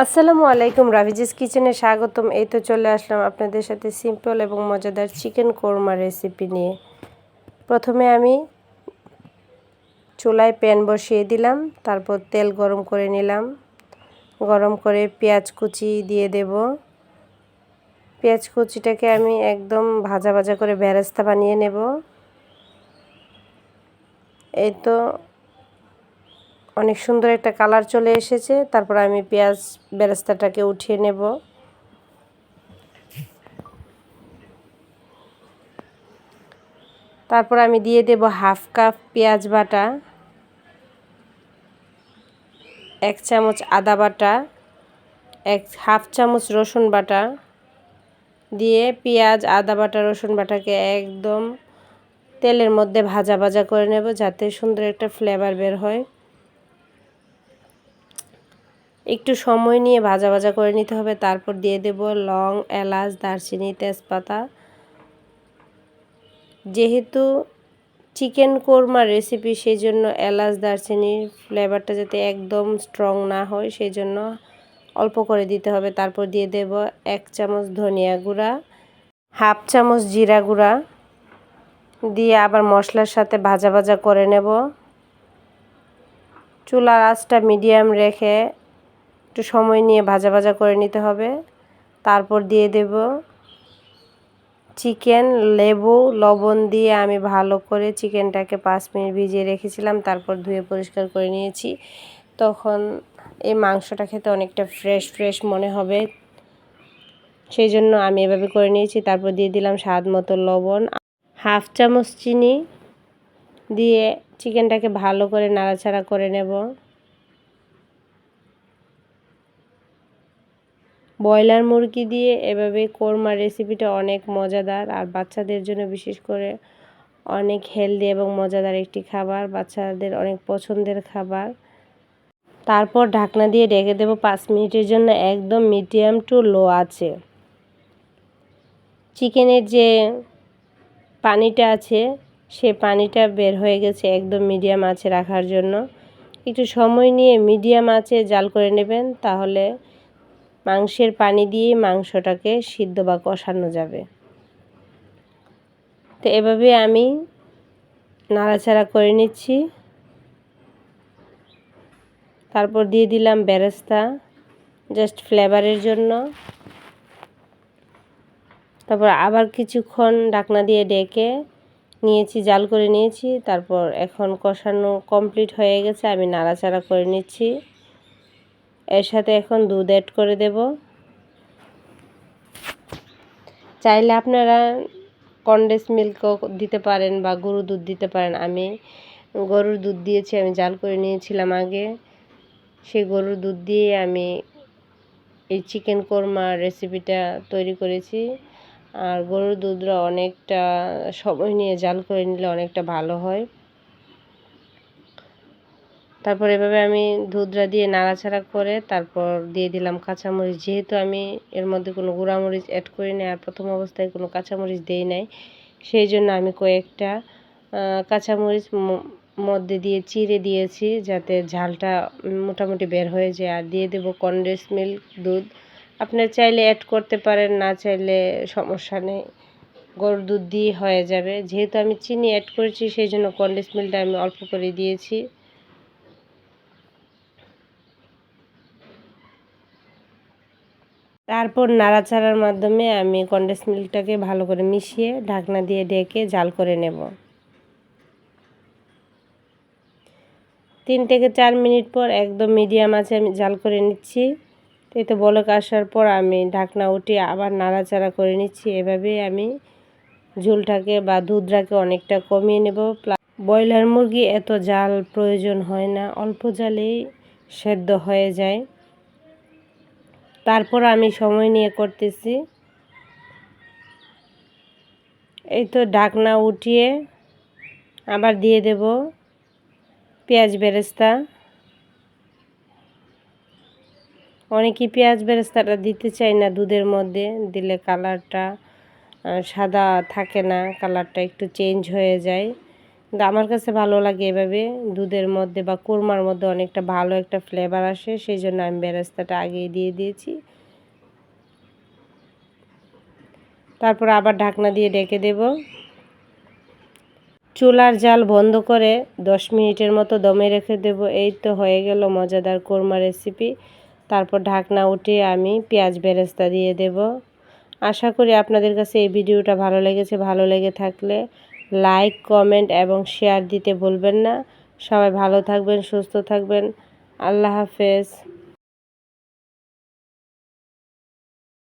আসসালামু আলাইকুম, রাভিজিস কিচেনে স্বাগতম। এই তো চলে আসলাম আপনাদের সাথে সিম্পল এবং মজাদার চিকেন কোরমা রেসিপি নিয়ে। প্রথমে আমি চুলায় প্যান বসিয়ে দিলাম, তারপর তেল গরম করে নিলাম। গরম করে পেঁয়াজ কুচি দিয়ে দেব। পেঁয়াজ কুচিটাকে আমি একদম ভাজা ভাজা করে বেরেস্তা বানিয়ে নেব। এই তো অনেক সুন্দর একটা কালার চলে এসেছে। তারপর আমি পেঁয়াজ বেরেস্তাটাকে উঠিয়ে নেব। তারপর আমি দিয়ে দেব হাফ কাপ পেঁয়াজ বাটা, 1 চামচ আদা বাটা, হাফ চামচ রসুন বাটা দিয়ে পেঁয়াজ আদা বাটা রসুন বাটাকে একদম তেলের মধ্যে ভাজা ভাজা করে নেব, যাতে সুন্দর একটা ফ্লেভার বের হয়। একটু সময় নিয়ে ভাজা ভাজা করে নিতে হবে। তারপর দিয়ে দেব লং, এলাচ, দারচিনি, তেজপাতা। যেহেতু চিকেন কোরমা রেসিপি, সেই জন্য এলাচ দারচিনির ফ্লেভারটা যাতে একদম স্ট্রং না হয়, সেই জন্য অল্প করে দিতে হবে। তারপর দিয়ে দেব 1 চামচ ধনিয়া গুঁড়া, হাফ চামচ জিরা গুঁড়া দিয়ে আবার মশলার সাথে ভাজা ভাজা করে নেব। চুলার আঁচটা মিডিয়াম রেখে একটু সময় নিয়ে ভাজা ভাজা করে নিতে হবে। তারপর দিয়ে দেব চিকেন, লেবু, লবণ দিয়ে আমি ভালো করে চিকেনটাকে 5 মিনিট ভিজিয়ে রেখেছিলাম। তারপর ধুয়ে পরিষ্কার করে নিয়েছি। তখন এই মাংসটা খেতে অনেকটা ফ্রেশ ফ্রেশ মনে হবে, সেই জন্য আমি এভাবে করে নিয়েছি। তারপর দিয়ে দিলাম স্বাদ মতো লবণ, হাফ চামচ চিনি দিয়ে চিকেনটাকে ভালো করে নাড়াচাড়া করে নেব। ব্রয়লার মুরগি দিয়ে এভাবে কোরমা রেসিপিটা অনেক মজাদার, আর বাচ্চাদের জন্য বিশেষ করে অনেক হেলদি এবং মজাদার একটি খাবার, বাচ্চাদের অনেক পছন্দের খাবার। তারপর ঢাকনা দিয়ে ঢেকে দেব 5 মিনিটের জন্য, একদম মিডিয়াম টু লো আছে। চিকেনের যে পানিটা আছে সে পানিটা বের হয়ে গেছে, একদম মিডিয়াম আঁচে রাখার জন্য। একটু সময় নিয়ে মিডিয়াম আঁচে জাল করে নেবেন, তাহলে মাংসের পানি দিয়ে মাংসটাকে সিদ্ধ বা কষানো যাবে। তো এভাবে আমি নাড়াচাড়া করে নিচ্ছি। তারপর দিয়ে দিলাম বেরেস্তা, জাস্ট ফ্লেভারের জন্য। তারপর আবার কিছুক্ষণ ঢাকনা দিয়ে ঢেকে নিয়েছি, জাল করে নিয়েছি। তারপর এখন কষানো কমপ্লিট হয়ে গেছে, আমি নাড়াচাড়া করে নিচ্ছি। এর সাথে এখন দুধ অ্যাড করে দেব। চাইলে আপনারা কনডেন্স মিল্কও দিতে পারেন বা গরুর দুধ দিতে পারেন। আমি গরুর দুধ দিয়েছি, আমি জাল করে নিয়েছিলাম আগে। সেই গরুর দুধ দিয়ে আমি এই চিকেন কোরমা রেসিপিটা তৈরি করেছি। আর গরুর দুধটা অনেকটা সময় নিয়ে জাল করে নিলে অনেকটা ভালো হয়। তারপর এভাবে আমি দুধটা দিয়ে নাড়াচাড়া করে তারপর দিয়ে দিলাম কাঁচামরিচ। যেহেতু আমি এর মধ্যে কোনো গুঁড়ামরিচ অ্যাড করি নাই আর প্রথম অবস্থায় কোনো কাঁচামরিচ দেই নাই, সেই জন্য আমি কয়েকটা কাঁচামরিচ মধ্যে দিয়ে চিড়ে দিয়েছি, যাতে ঝালটা মোটামুটি বের হয়ে যায়। আর দিয়ে দেব কনডেন্স মিল্ক, দুধ। আপনারা চাইলে অ্যাড করতে পারেন, না চাইলে সমস্যা নেই, গরুর দুধ দিয়ে হয়ে যাবে। যেহেতু আমি চিনি অ্যাড করেছি, সেই জন্য কনডেন্স মিল্কটা আমি অল্প করে দিয়েছি। তারপর নাড়াচাড়ার মাধ্যমে আমি কনডেন্স মিল্কটাকে ভালো করে মিশিয়ে ঢাকনা দিয়ে ঢেকে জাল করে নেব। 3 থেকে 4 মিনিট পর একদম মিডিয়াম আঁচে আমি জাল করে নিচ্ছি। এই তো বলক আসার পর আমি ঢাকনা উঠিয়ে আবার নাড়াচাড়া করে নিচ্ছি। এভাবেই আমি ঝোলটাকে বা দুধটাকে অনেকটা কমিয়ে নেব। ব্রয়লার মুরগি এত জাল প্রয়োজন হয় না, অল্প জালেই সেদ্ধ হয়ে যায়। তারপর আমি সময় নিয়ে করতেছি। এই তো ঢাকনা উঠিয়ে আবার দিয়ে দেব পেঁয়াজ বেরেস্তা। অনেকেই পেঁয়াজ বেরেস্তাটা দিতে চায় না, দুধের মধ্যে দিলে কালারটা সাদা থাকে না, কালারটা একটু চেঞ্জ হয়ে যায়। কিন্তু আমার কাছে ভালো লাগে এভাবে দুধের মধ্যে বা কোরমার মধ্যে অনেকটা ভালো একটা ফ্লেভার আসে, সেই জন্য আমি বেরেস্তাটা আগেই দিয়ে দিয়েছি। তারপর আবার ঢাকনা দিয়ে ঢেকে দেব। চুলার জাল বন্ধ করে 10 মিনিটের মতো দমে রেখে দেব। এই তো হয়ে গেল মজাদার কোরমা রেসিপি। তারপর ঢাকনা উঠিয়ে আমি পেঁয়াজ বেরেস্তা দিয়ে দেব। আশা করি আপনাদের কাছে এই ভিডিওটা ভালো লেগেছে। ভালো লেগে থাকলে লাইক, কমেন্ট এবং শেয়ার দিতে ভুলবেন না। সবাই ভালো থাকবেন, সুস্থ থাকবেন। আল্লাহ হাফেজ।